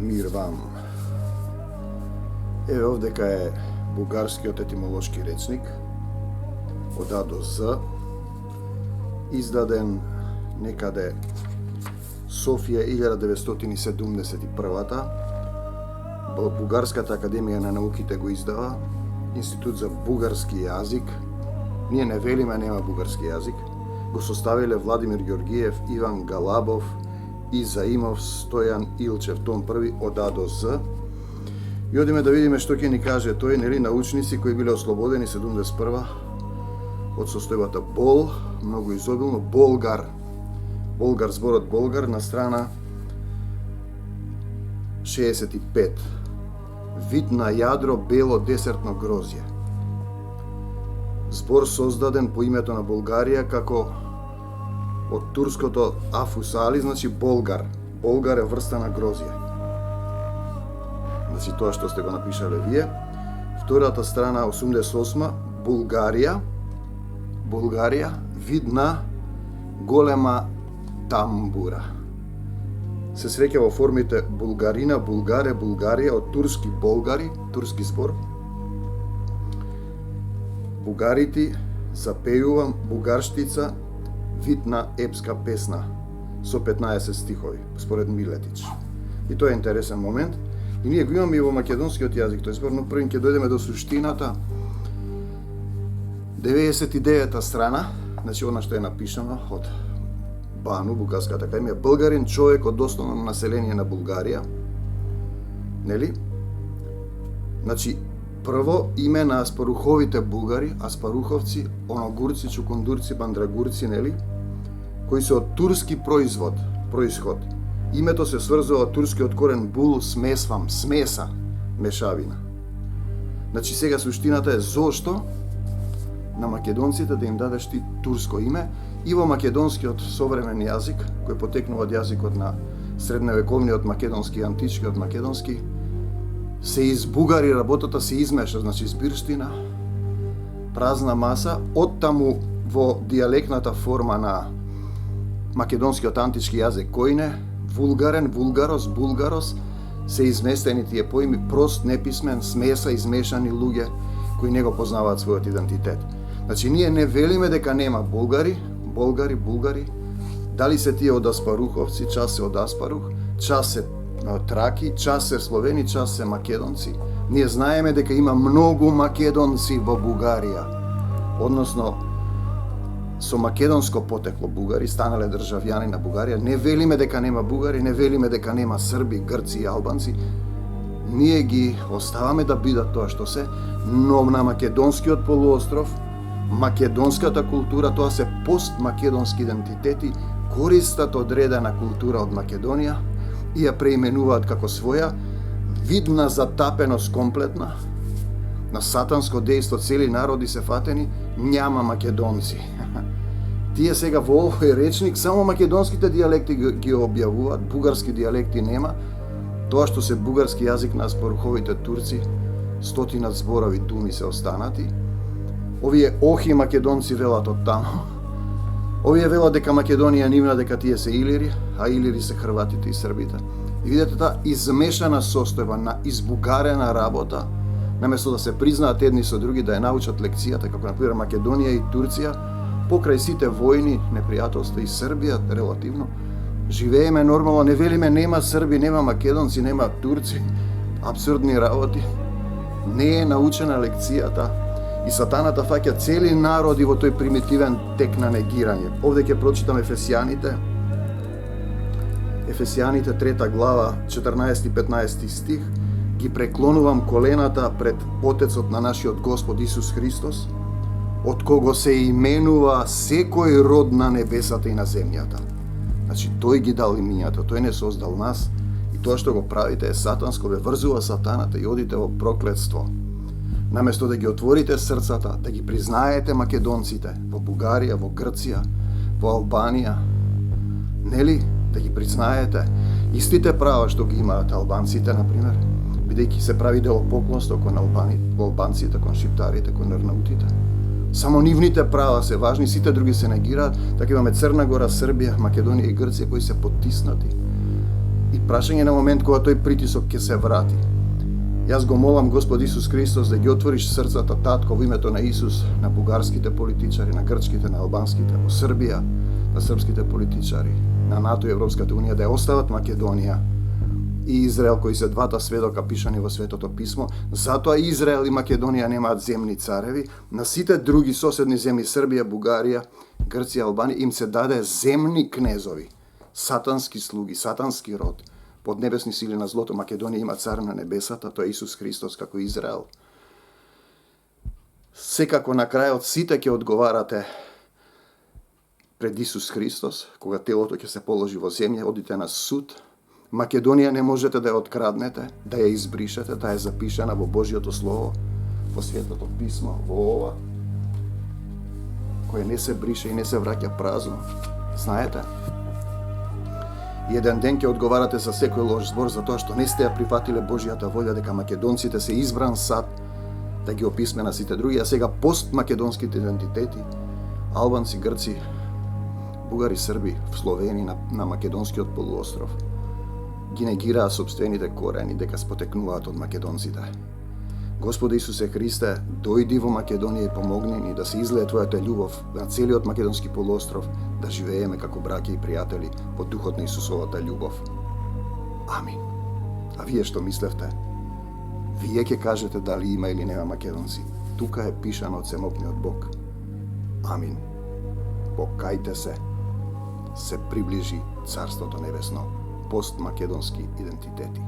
Мир вам. Еве овдека е бугарскиот етимолошки речник од А до З, издаден некаде Софија 1971-та. Бугарската академија на науките го издава, Институт за бугарски јазик. Ние не велиме нема бугарски јазик. Го составиле Владимир Ѓоргиев, Иван Галабов, Изаимов, Стојан Илчев, том први од А до З. И одиме да видиме што ќе ни каже тој, нели, научници кои биле ослободени 71 од состојбата бол, многу изобилно, болгар, зборот болгар на страна 65. Вид на јадро бело десертно грозје. Збор создаден по името на Болгарија како од турското афусали, значи болгар. Болгар е врста на грозје. Значи тоа што сте го напишале вие. Втората страна 88, Булгарија, вид на голема тамбура. Се среќа во формите булгарина, булгаре, Булгарија, од турски болгари, турски збор. Бугарити, запејувам, бугарштица, вид на епска песна со 15 стихови, според Милетич. И тоа е интересен момент. И ние го имаме и во македонскиот јазик, тој збор, но првин ќе дојдеме до суштината. 99-та страна, значи она што е напишано од Бану, Бугарската академија, българин, човек од основно население на Булгарија. Нели? Значи, прво име на аспаруховите бугари, аспаруховци, оногурци, чукундурци, бандрагурци, нели? Кои се од турски происход. Името се сврзува од турскиот корен бул, смесвам, смеса, мешавина. Значи сега суштината е зошто на македонците да им дадеш ти турско име и во македонскиот современ јазик, кој потекнува од јазикот на средновековниот македонски, античкиот македонски, се избугари работата, се измеша, значи збирштина, празна маса, оттаму во дијалектната форма на македонскиот антички јазик којне, вулгарен, вулгарос, булгарос, се изместени тие поими, прост, неписмен, смеса, измешани луѓе кои не го познаваат својот идентитет. Значи, ние не велиме дека нема булгари, булгари, дали се тие од аспаруховци, час се од Аспарух, час се траки, час се словени, час се македонци. Ние знаеме дека има многу македонци во Бугарија, односно со македонско потекло бугари, станале државјани на Бугарија. Не велиме дека нема бугари, не велиме дека нема срби, грци и албанци. Ние ги оставаме да бидат тоа што се, но на македонскиот полуостров, македонската култура, тоа се постмакедонски идентитети, користат одредена култура од Македонија и ја преименуваат како своја, видна затапеност комплетна, на сатанско дејство, цели народи се фатени, няма македонци. Тие сега во овој речник само македонските дијалекти ги објавуваат, бугарски дијалекти нема. Тоа што се бугарски јазик на аспаруховите турци, стотина зборови думи се останати. Овие охи македонци велат од таму. Овие велат дека Македонија нивна, дека тие се илири, а илири се хрватите и србите. И видите таа измешана состојба на избугарена работа, наместо да се признаат едни со други, да ја научат лекцијата, како например Македонија и Турција, покрај сите војни, непријателства и Србија, релативно, живееме нормално, не велиме нема срби, нема македонци, нема турци, абсурдни работи. Не е научена лекцијата и сатаната фаќа цели народи во тој примитивен тек на негирање. Овде ќе прочитам Ефесијаните 3 глава, 14 и 15 стих. Ги преклонувам колената пред Отецот на нашиот Господ Исус Христос, од кого се именува секој род на небесата и на земјата. Значи, тој ги дал имињата, тој не создал нас, и тоа што го правите е сатанско, ве врзува сатаната и одите во проклетство. Наместо да ги отворите срцата, да ги признаете македонците во Бугарија, во Грција, во Албанија, нели, да ги признаете истите права што ги имаат албанците, например, бидејќи се прави делопоклонство кон албанците, кон шиптарите, кон арнаутите. Само нивните права се важни, сите други се негираат. Така имаме Црна Гора, Србија, Македонија и Грција кои се потиснати и Прашање на момент кога тој притисок ќе се врати. Јас го молам Господ Исус Христос да ги отвориш срцата, татко, во името на Исус, на бугарските политичари, на грчките, на албанските, во Србија, на српските политичари, на НАТО и Европската Унија, да ја остават Македонија и Израел, кои се двата сведока пишани во Светото Писмо. Затоа Израел и Македонија немаат земни цареви. На сите други соседни земји, Србија, Бугарија, Грција, Албанија, им се даде земни кнезови, сатански слуги, сатански род, под небесни сили на злото. Македонија има цар на небесата, тоа е Исус Христос, како Израел. Секако на крајот сите ќе одговарате пред Исус Христос, кога телото ќе се положи во земја, одите на суд. Македонија не можете да ја откраднете, да ја избришете, таа е запишана во Божјото Слово, во Светото Писмо, во ова, кое не се брише и не се враќа празно. Знаете? И еден ден ќе одговарате за секој лош збор, за тоа што не сте ја прифатиле Божјата волја дека македонците се избран сад да ги описме на сите други, а сега постмакедонските идентитети, албанци, грци, бугари, срби, словени на македонскиот полуостров, ги негираа собствените корени дека спотекнуваат од македонците. Господи Исусе Христе, дојди во Македонија и помогни ни да се излее Твојата љубов на целиот македонски полуостров, да живееме како браќа и пријатели во духот на Исусовата љубов. Амин. А вие што мислевте? Вие ќе кажете дали има или нема македонци. Тука е пишано од Семокниот Бог. Амин. Покајте се приближи Царството Небесно. Постмакедонски идентитети.